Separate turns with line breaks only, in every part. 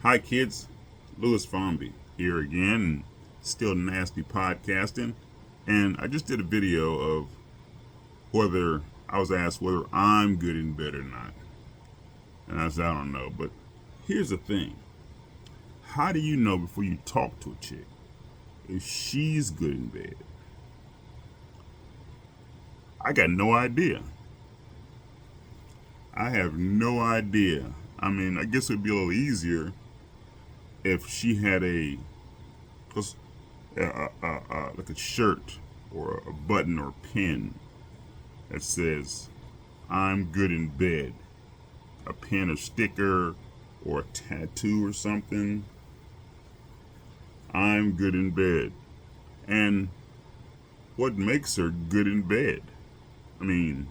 Hi, kids. Louis Fomby here again, still nasty podcasting. And I just did a video of whether I was asked whether I'm good in bed or not. And I said, I don't know. But here's the thing, how do you know before you talk to a chick if she's good in bed? I got no idea. I have no idea. I mean, I guess it would be a little easier if she had like a shirt or a button or a pin that says "I'm good in bed," a pin or sticker or a tattoo or something. I'm good in bed. And what makes her good in bed? I mean,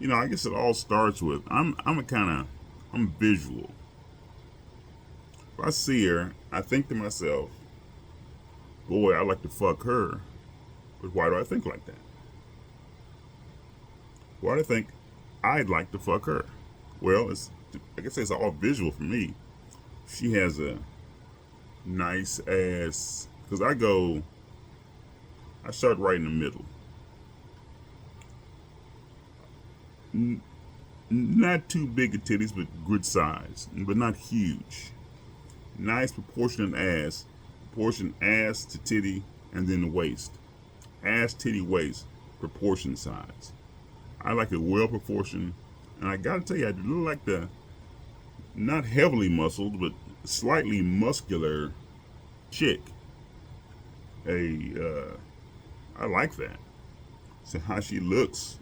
I guess it all starts with I'm visual. If I see her, I think to myself, boy, I'd like to fuck her. But why do I think like that? Why do I think I'd like to fuck her? Well, like I say, it's all visual for me. She has a nice ass, because I start right in the middle. Not too big of titties, but good size, but not huge. Nice proportionate ass, proportion ass to titty, and then the waist. Ass, titty, waist, proportion size. I like it well proportioned, and I gotta tell you, I look like the not heavily muscled, but slightly muscular chick. I like that. So how she looks,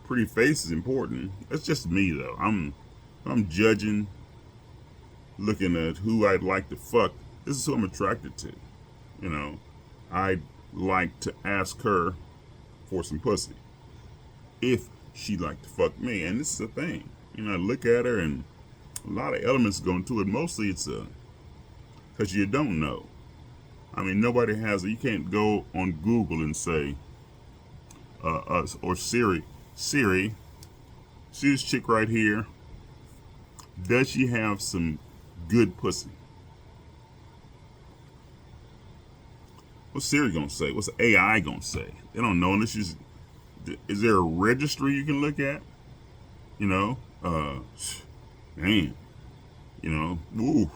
pretty face is important. That's just me though. I'm judging, looking at who I'd like to fuck. This is who I'm attracted to. I'd like to ask her for some pussy if she'd like to fuck me. And this is the thing. I look at her and a lot of elements go into it. Mostly it's because you don't know. I mean, nobody has it. You can't go on Google and say, or Siri, see this chick right here. Does she have some good pussy? What's Siri gonna say? What's AI gonna say? They don't know unless is there a registry you can look at? Man, ooh,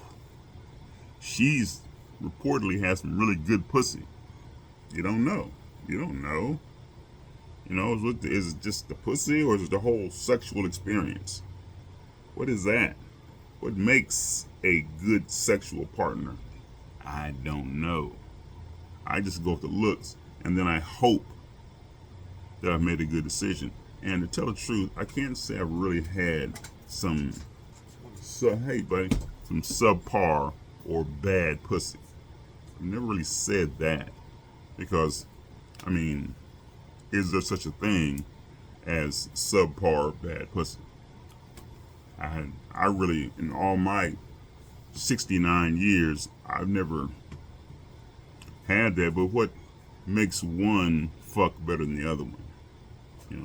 she's reportedly has some really good pussy. You don't know. You don't know. Is it just the pussy or is it the whole sexual experience? What is that? What makes a good sexual partner? I don't know. I just go with the looks, and then I hope that I've made a good decision. And to tell the truth, I can't say I've really had some subpar or bad pussy. I've never really said that because, I mean, is there such a thing as subpar bad pussy? I really, in all my 69 years, I've never had that. But what makes one fuck better than the other one?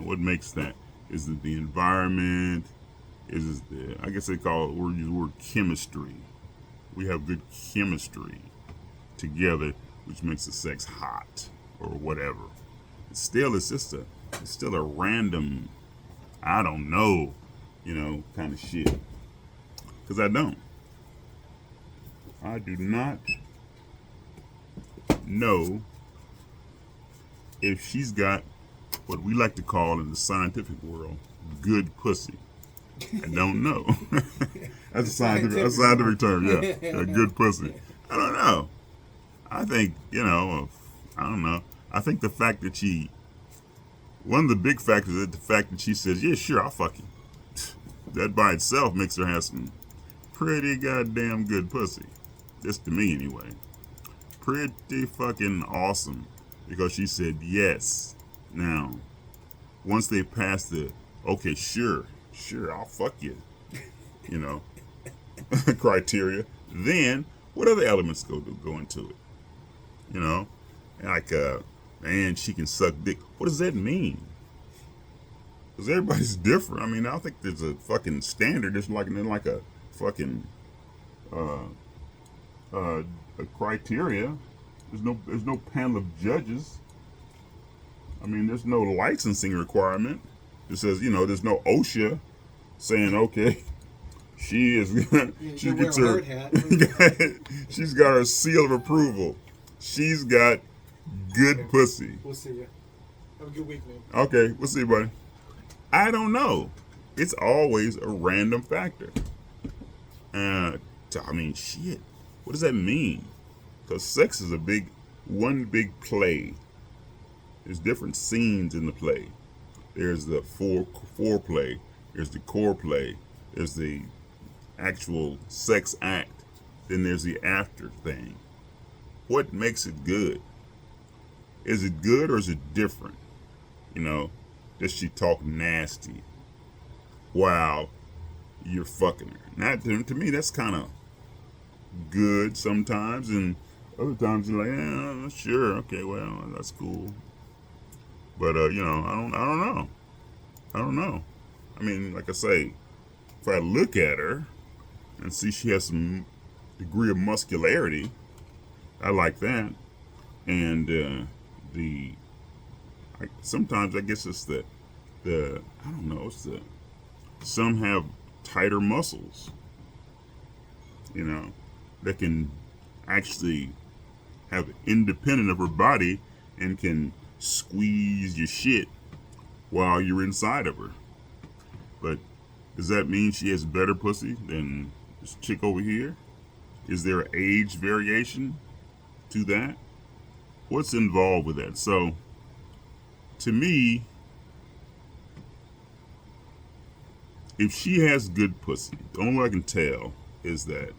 What makes that? Is it the environment? Is it I guess they call it, use the word chemistry. We have good chemistry together, which makes the sex hot or whatever. It's still a random, I don't know, kind of shit. Because I do not know if she's got what we like to call in the scientific world good pussy. I don't know. That's a scientific term, yeah. Good pussy. I don't know. I think, I don't know. I think the fact that one of the big factors is the fact that she says, yeah, sure, I'll fuck you. That by itself makes her have some pretty goddamn good pussy. Just to me, anyway. Pretty fucking awesome. Because she said yes. Now, once they pass the, okay, sure, I'll fuck you, criteria, then what other elements go into it? Like, man, she can suck dick. What does that mean? Because everybody's different. I mean, I don't think there's a fucking standard. It's like a fucking uh, a criteria. There's no panel of judges. I mean, there's no licensing requirement. It says, there's no OSHA saying, okay, she is, she gets her, she's got her seal of approval. She's got good pussy.
We'll see you. Have a good week, man.
Okay, we'll see, buddy. I don't know. It's always a random factor. I mean, shit. What does that mean? Because sex is one big play. There's different scenes in the play. There's the foreplay. There's the core play. There's the actual sex act. Then there's the after thing. What makes it good? Is it good or is it different? Does she talk nasty while you're fucking her? Not to me, that's kind of good sometimes, and other times you're like, yeah, sure, okay, well, that's cool. But I don't know. I don't know. I mean, like I say, if I look at her and see she has some degree of muscularity, I like that. And sometimes I guess it's the I don't know, it's some have tighter muscles, that can actually have independent of her body and can squeeze your shit while you're inside of her. But does that mean she has better pussy than this chick over here? Is there an age variation to that? What's involved with that? So, to me, if she has good pussy, the only way I can tell is that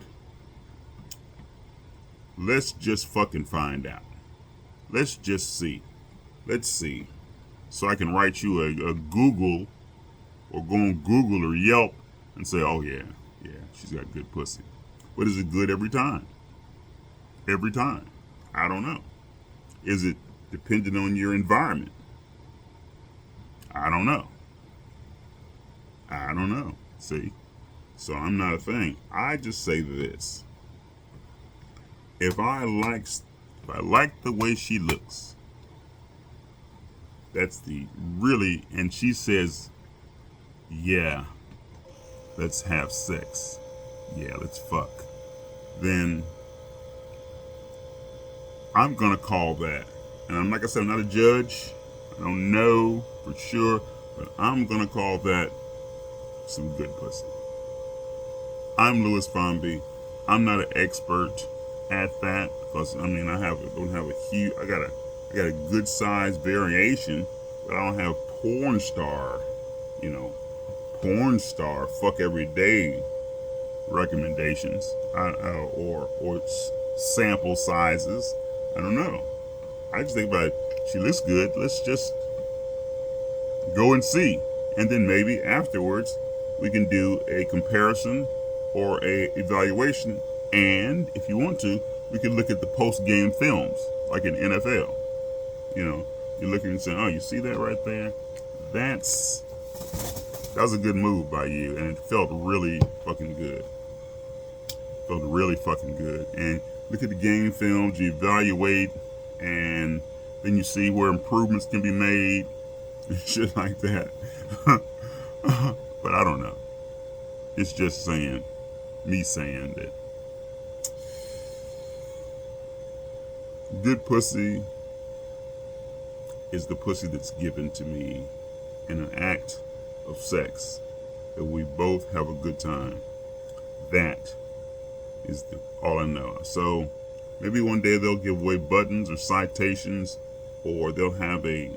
let's just fucking find out. Let's just see. Let's see. So I can write you a Google or go on Google or Yelp and say, oh yeah, she's got good pussy. But is it good every time? Every time? I don't know. Is it dependent on your environment? I don't know. See? So I'm not a thing. I just say this. If I like the way she looks, and she says, yeah, let's have sex. Yeah, let's fuck. Then I'm gonna call that. And like I said, I'm not a judge. I don't know for sure, but I'm gonna call that some good pussy. I'm Louis Fonby. I'm not an expert at that because I got a good size variation, but I don't have porn star fuck every day recommendations or sample sizes. I don't know. I just think about she looks good. Let's just go and see, and then maybe afterwards we can do a comparison or a evaluation. And if you want to, we can look at the post-game films, like in NFL. You're looking and saying, oh, you see that right there? That was a good move by you, and it felt really fucking good. And look at the game films, you evaluate, and then you see where improvements can be made, and shit like that. But I don't know. It's just me saying that good pussy is the pussy that's given to me in an act of sex that we both have a good time. That is all I know. So maybe one day they'll give away buttons or citations, or they'll have a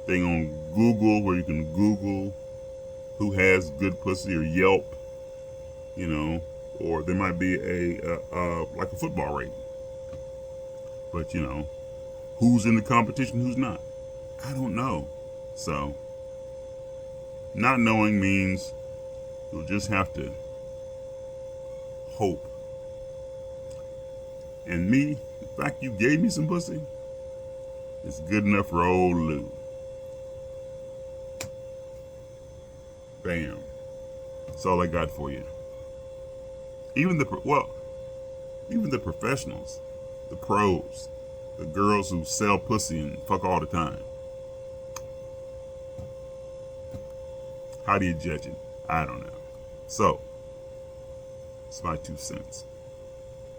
thing on Google where you can Google who has good pussy, or Yelp, or there might be like a football rating. But who's in the competition, who's not? I don't know. So not knowing means you'll just have to hope. And me, the fact you gave me some pussy is good enough for old Lou. Bam. That's all I got for you. Even the professionals, the pros, the girls who sell pussy and fuck all the time. How do you judge it? I don't know. So, it's my 2 cents.